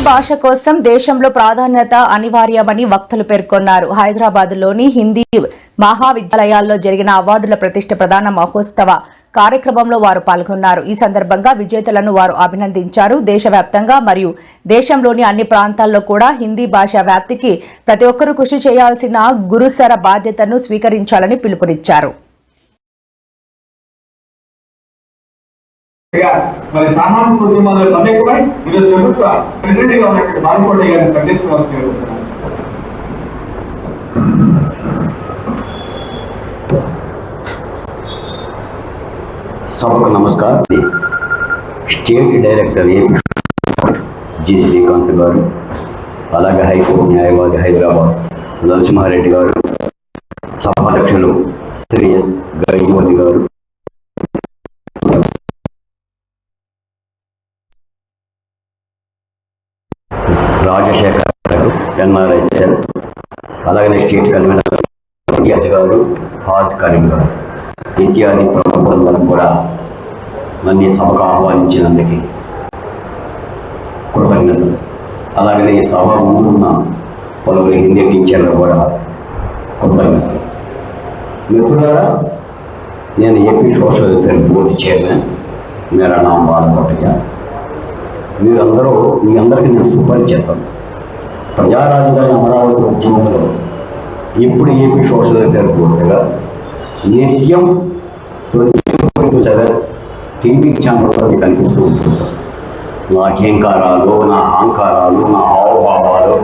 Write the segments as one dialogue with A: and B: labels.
A: భాష కోసం దేశంలో ప్రాధాన్యత అనివార్యమని వక్తలు పేర్కొన్నారు. హైదరాబాద్లోని హిందీ మహావిద్యాలయాల్లో జరిగిన అవార్డుల ప్రతిష్ఠ ప్రదాన మహోత్సవ కార్యక్రమంలో వారు పాల్గొన్నారు. ఈ సందర్భంగా విజేతలను వారు అభినందించారు. దేశవ్యాప్తంగా మరియు దేశంలోని అన్ని ప్రాంతాల్లో కూడా హిందీ భాష వ్యాప్తికి ప్రతి ఒక్కరూ కృషి చేయాల్సిన గురుసర బాధ్యతను స్వీకరించాలని పిలుపునిచ్చారు.
B: మరి సామాజిక ఉద్యమాలు అనేకమై ఈరోజు ప్రభుత్వ ప్రెసిడెంట్గా ఉన్నటువంటి బాలకోట గారిని సందేశించవలసి
C: सबको नमस्कार। State director AP G Srikanth గారు, అలాగే హైకోర్టు న్యాయవాది హైదరాబాద్ నరసింహారెడ్డి గారు, సభాధ్యక్షులు శ్రీ ఎస్ గైజవల్లి గారు, రాజశేఖర్ గారు, ఎన్ఆర్ఎస్ఎల్, అలాగే స్టేట్ కన్వీనర్ ఇంతియాజ్ గారు, హాజ్ కరీం గారు ఇత్యాది ప్రముఖులందరూ కూడా నన్ను సభకు ఆహ్వానించినందుకు కృతజ్ఞతలు. అలాగే ఈ సభ ముందున్న పలువురు హిందీ టీచర్లు కూడా కృతజ్ఞతలు. మిత్రులారా, నేను AP social welfare board chairman, మేరా నామ్ బాలకోటయ్య. మీరందరూ మీ అందరికీ నేను సుపరిచితం. ప్రజారాజధాని అమరావతి ఉద్యమంలో ఇప్పుడు ఏపీ సోషల్ వెల్ఫేర్ బోర్డుగా నిత్యం 24/7 టీవీ ఛానల్లో కనిపిస్తూ ఉంటుంటారు. నా అహంకారాలు, నా అహంకారాలు, నా హావభావాలు,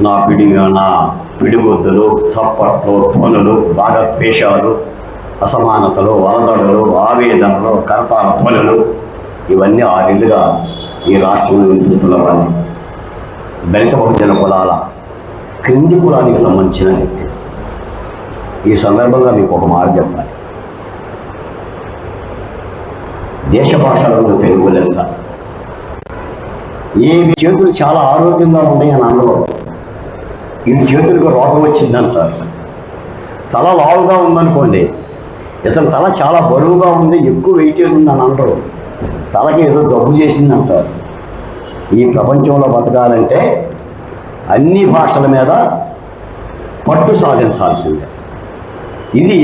C: నా పిడిగొద్దులు, చప్పట్లు, ధ్వనులు, భాగద్వేషాలు, అసమానతలు, వరదడులు, ఆవేదనలు, కర్తాల ధ్వనులు ఇవన్నీ 6 ఏళ్ళుగా ఈ రాష్ట్రంలో వినిపిస్తున్నవాడిని. దళిత బహుజన కులాల క్రింది కులానికి సంబంధించిన వ్యక్తి. ఈ సందర్భంగా మీకు ఒక మాట చెప్పాలి. దేశ భాషలలో తెలుగు లెస్స. ఈ చేతులు చాలా ఆరోగ్యంగా ఉన్నాయి అని అనరు. ఈ చేతులకు రోగం వచ్చిందంటారు. తల లావుగా ఉందనుకోండి, ఇతని తల చాలా బరువుగా ఉంది, ఎక్కువ వెయిటేజ్ ఉందని అనరు. తలకి ఏదో జబ్బు చేసిందంటారు. ఈ ప్రపంచంలో బతకాలంటే అన్ని భాషల మీద పట్టు సాధించాల్సిందే. ఇది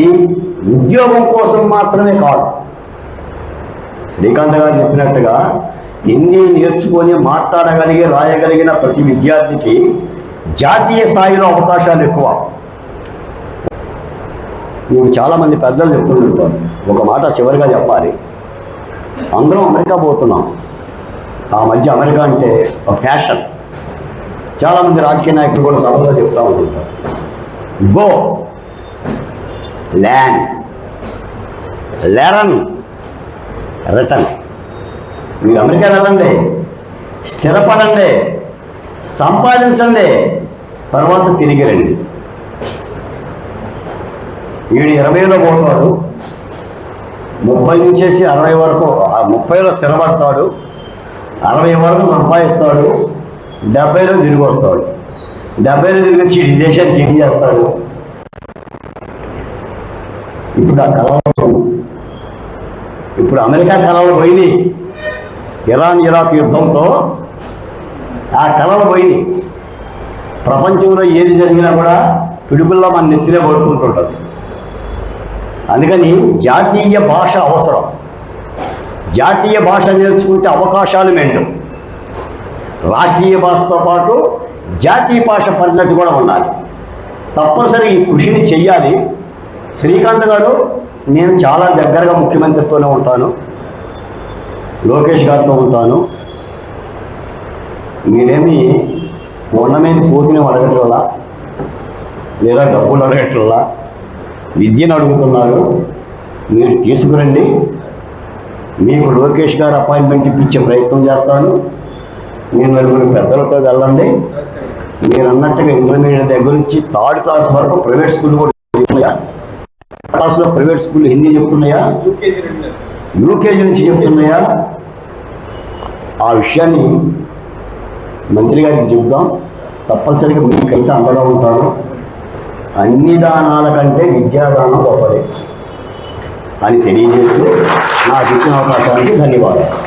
C: ఉద్యోగం కోసం మాత్రమే కాదు. శ్రీకాంత్ గారు చెప్పినట్టుగా హిందీ నేర్చుకొని మాట్లాడగలిగి రాయగలిగిన ప్రతి విద్యార్థికి జాతీయ స్థాయిలో అవకాశాలు ఎక్కువ. మీకు చాలామంది పెద్దలు చెప్తుంటారు. ఒక మాట చివరిగా చెప్పాలి. అందరం అమెరికా పోతున్నాం. ఆ మధ్య అమెరికా అంటే ఒక ఫ్యాషన్. చాలామంది రాజకీయ నాయకులు కూడా సభలో చెప్తూ ఉంటుంటారు, గో ల్యాండ్, లెరన్, రిటర్న్. మీరు అమెరికా వెళ్ళండి, స్థిరపడండి, సంపాదించండి, తర్వాత తిరిగి రండి. వీడు 20లో పోతాడు, 30 నుంచేసి 60 వరకు, 30లో స్థిరపడతాడు, 60 వరకు సంపాదిస్తాడు, 70లో తిరిగి వస్తాడు. 70లో తిరిగి వచ్చి ఈ దేశానికి ఏం చేస్తాడు? ఇప్పుడు ఆ కళలు, ఇప్పుడు అమెరికా కళలు పోయినాయి. ఇరాన్ ఇరాక్ యుద్ధంతో ఆ కళలు పోయినాయి. ప్రపంచంలో ఏది జరిగినా కూడా పిడుగుల్లో మన నెత్తినే పడుతుంటుంటుంది. అందుకని జాతీయ భాష అవసరం. జాతీయ భాష నేర్చుకుంటే అవకాశాలు మెండు. రాష్ట్రీయ భాషతో పాటు జాతీయ భాష పరిణతి కూడా ఉండాలి. తప్పనిసరి ఈ కృషిని చెయ్యాలి. శ్రీకాంత్ గారు, నేను చాలా దగ్గరగా ముఖ్యమంత్రితోనే ఉంటాను, లోకేష్ గారితో ఉంటాను. మీరేమి కొండ మీద పోటీని అడగట్లా, లేదా డబ్బులు అడగట్లా, విద్యను అడుగుతున్నారు. మీరు తీసుకురండి. మీకు లోకేష్ గారు అపాయింట్మెంట్ ఇప్పించే ప్రయత్నం చేస్తాను. మీరు నలుగురు పెద్దలతో వెళ్ళండి. మీరు అన్నట్టుగా ఇంటర్మీడియట్ దగ్గర నుంచి 3rd క్లాస్ వరకు ప్రైవేట్ స్కూల్ కూడా చెప్తున్నాయా? క్లాస్లో ప్రైవేట్ స్కూల్ హిందీ చెప్తున్నాయా? యూకేజీ నుంచి చెప్తున్నాయా? ఆ విషయాన్ని మంత్రి గారికి చెప్దాం. తప్పనిసరిగా మీకైతే అండగా ఉంటాను. అన్ని దానాల కంటే విద్యాదానం గొప్పది అని తెలియజేస్తూ నాకు ఇచ్చిన అవకాశానికి ధన్యవాదాలు.